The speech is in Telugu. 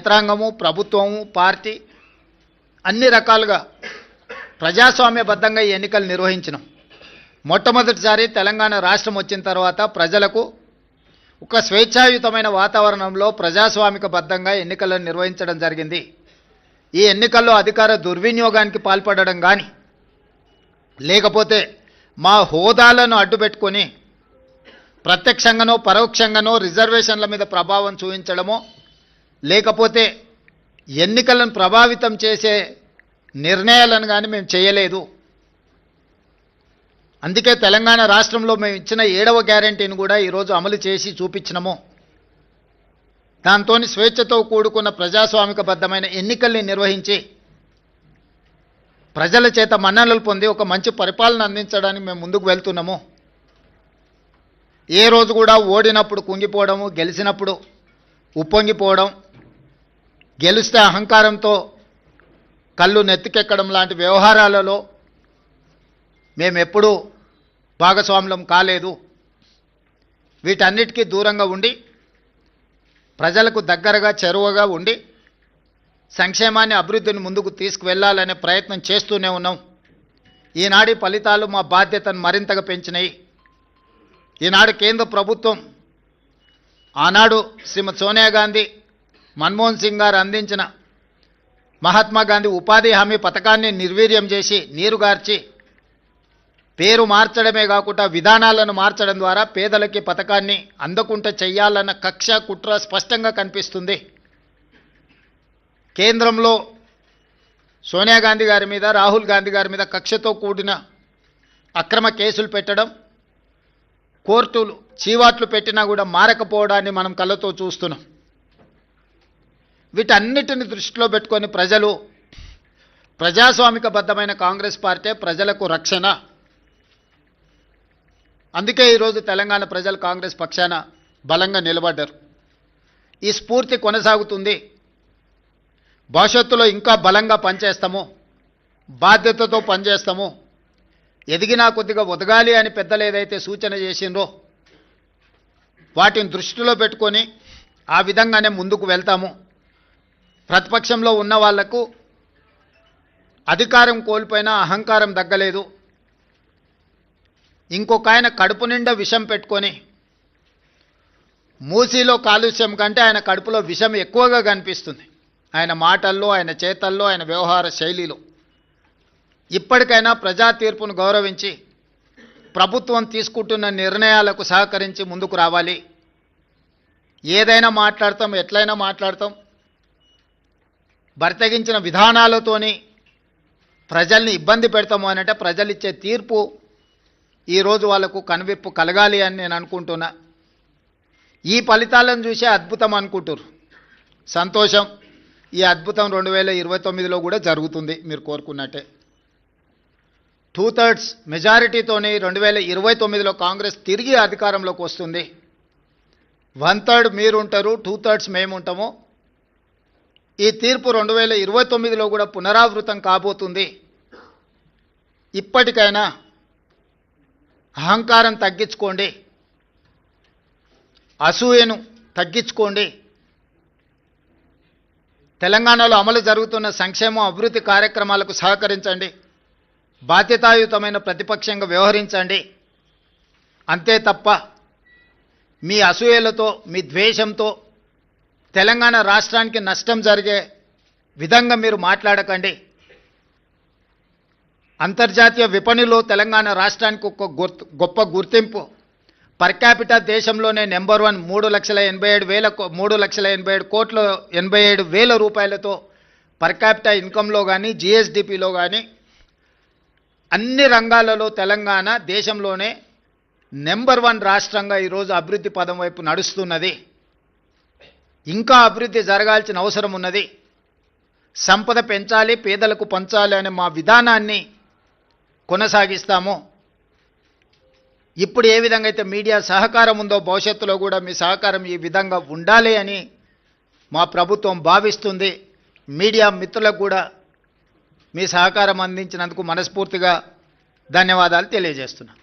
యంత్రాంగము, ప్రభుత్వము, పార్టీ అన్ని రకాలుగా ప్రజాస్వామ్యబద్ధంగా ఈ ఎన్నికలు నిర్వహించినాం. మొట్టమొదటిసారి తెలంగాణ రాష్ట్రం వచ్చిన తర్వాత ప్రజలకు ఒక స్వేచ్ఛాయుతమైన వాతావరణంలో ప్రజాస్వామికబద్ధంగా ఎన్నికలను నిర్వహించడం జరిగింది. ఈ ఎన్నికల్లో అధికార దుర్వినియోగానికి పాల్పడడం కానీ, లేకపోతే మా హోదాలను అడ్డుపెట్టుకొని ప్రత్యక్షంగానో పరోక్షంగానో రిజర్వేషన్ల మీద ప్రభావం చూపించడమో, లేకపోతే ఎన్నికలను ప్రభావితం చేసే నిర్ణయాలను కానీ మేము చేయలేదు. అందుకే తెలంగాణ రాష్ట్రంలో మేము ఇచ్చిన 7వ గ్యారెంటీని కూడా ఈరోజు అమలు చేసి చూపించినాము. దాంతో స్వేచ్ఛతో కూడుకున్న ప్రజాస్వామికబద్ధమైన ఎన్నికల్ని నిర్వహించి ప్రజల చేత మన్ననలు పొంది ఒక మంచి పరిపాలన అందించడానికి మేము ముందుకు వెళ్తున్నాము. ఏ రోజు కూడా ఓడినప్పుడు కుంగిపోవడము, గెలిచినప్పుడు ఉప్పొంగిపోవడం, గెలిస్తే అహంకారంతో కళ్ళు నెత్తికెక్కడం లాంటి వ్యవహారాలలో మేమెప్పుడూ భాగస్వాములం కాలేదు. వీటన్నిటికీ దూరంగా ఉండి ప్రజలకు దగ్గరగా చేరువగా ఉండి సంక్షేమాన్ని, అభివృద్ధిని ముందుకు తీసుకువెళ్లాలనే ప్రయత్నం చేస్తూనే ఉన్నాం. ఈనాటి ఫలితాలు మా బాధ్యతను మరింతగా పెంచినాయి. ఈనాడు కేంద్ర ప్రభుత్వం ఆనాడు శ్రీమతి సోనియా గాంధీ, మన్మోహన్ సింగ్ గారు అందించిన మహాత్మా గాంధీ ఉపాధి హామీ పథకాన్ని నిర్వీర్యం చేసి నీరుగార్చి పేరు మార్చడమే కాకుండా విధానాలను మార్చడం ద్వారా పేదలకి పథకాన్ని అందకుండా చెయ్యాలన్న కక్ష, కుట్ర స్పష్టంగా కనిపిస్తుంది. కేంద్రంలో సోనియా గాంధీ గారి మీద, రాహుల్ గాంధీ గారి మీద కక్షతో కూడిన అక్రమ కేసులు పెట్టడం, కోర్టులు చీవాట్లు పెట్టినా కూడా మారకపోవడాన్ని మనం కళ్ళతో చూస్తున్నాం. వీటన్నిటిని దృష్టిలో పెట్టుకొని ప్రజలు ప్రజాస్వామికబద్ధమైన కాంగ్రెస్ పార్టీ ప్రజలకు రక్షణ. అందుకే ఈరోజు తెలంగాణ ప్రజలు కాంగ్రెస్ పక్షాన బలంగా నిలబడ్డారు. ఈ స్ఫూర్తి కొనసాగుతుంది. భవిష్యత్తులో ఇంకా బలంగా పనిచేస్తాము, బాధ్యతతో పనిచేస్తాము. ఎదిగినా కొద్దిగా ఒదగాలి అని పెద్దలు ఏదైతే సూచన చేసిండ్రో వాటిని దృష్టిలో పెట్టుకొని ఆ విధంగానే ముందుకు వెళ్తాము. ప్రతిపక్షంలో ఉన్న వాళ్లకు అధికారం కోల్పోయినా అహంకారం తగ్గలేదు. ఇంకొక ఆయన కడుపు నిండా విషం పెట్టుకొని, మూసీలో కాలుష్యం కంటే ఆయన కడుపులో విషం ఎక్కువగా కనిపిస్తుంది, ఆయన మాటల్లో, ఆయన చేతల్లో, ఆయన వ్యవహార శైలిలో. ఇప్పటికైనా ప్రజా తీర్పును గౌరవించి ప్రభుత్వం తీసుకుంటున్న నిర్ణయాలకు సహకరించి ముందుకు రావాలి. ఏదైనా మాట్లాడతాం, ఎట్లయినా మాట్లాడతాం. బర్తగించిన విధానాలతోని ప్రజల్ని ఇబ్బంది పెడతాము అనంటే ప్రజలు ఇచ్చే తీర్పు ఈరోజు వాళ్లకు కనువిప్పు కలగాలి అని నేను అనుకుంటున్నా. ఈ ఫలితాలను చూసే అద్భుతం అనుకుంటారు. సంతోషం. ఈ అద్భుతం 2029లో కూడా జరుగుతుంది మీరు కోరుకున్నట్టే. 2/3 మెజారిటీతోని 2029లో కాంగ్రెస్ తిరిగి అధికారంలోకి వస్తుంది. 1/3 మీరు ఉంటారు, 2/3 మేము ఉంటాము. ఈ తీర్పు 2029లో కూడా పునరావృతం కాబోతుంది. ఇప్పటికైనా అహంకారం తగ్గించుకోండి, అసూయను తగ్గించుకోండి. తెలంగాణలో అమలు జరుగుతున్న సంక్షేమ అభివృద్ధి కార్యక్రమాలకు సహకరించండి. బాధ్యతాయుతమైన ప్రతిపక్షంగా వ్యవహరించండి. అంతే తప్ప మీ అసూయలతో, మీ ద్వేషంతో తెలంగాణ రాష్ట్రానికి నష్టం జరిగే విధంగా మీరు మాట్లాడకండి. అంతర్జాతీయ విపణిలో తెలంగాణ రాష్ట్రానికి ఒక గొప్ప గుర్తింపు. పర్ క్యాపిటల్ దేశంలోనే నెంబర్ 1. 3,87,000 రూపాయలతో పర్ క్యాపిటల్ ఇన్కంలో కానీ, జిఎస్డిపిలో కానీ అన్ని రంగాలలో తెలంగాణ దేశంలోనే నెంబర్ 1 రాష్ట్రంగా ఈరోజు అభివృద్ధి పదం వైపు నడుస్తున్నది. ఇంకా అభివృద్ధి జరగాల్సిన అవసరం ఉన్నది. సంపద పెంచాలి, పేదలకు పంచాలి అనే మా విధానాన్ని కొనసాగిస్తాము. ఇప్పుడు ఏ విధంగా అయితే మీడియా సహకారం ఉందో భవిష్యత్తులో కూడా మీ సహకారం ఈ విధంగా ఉండాలి అని మా ప్రభుత్వం భావిస్తుంది. మీడియా మిత్రులకు కూడా మీ సహకారం అందించినందుకు మనస్ఫూర్తిగా ధన్యవాదాలు తెలియజేస్తున్నాను.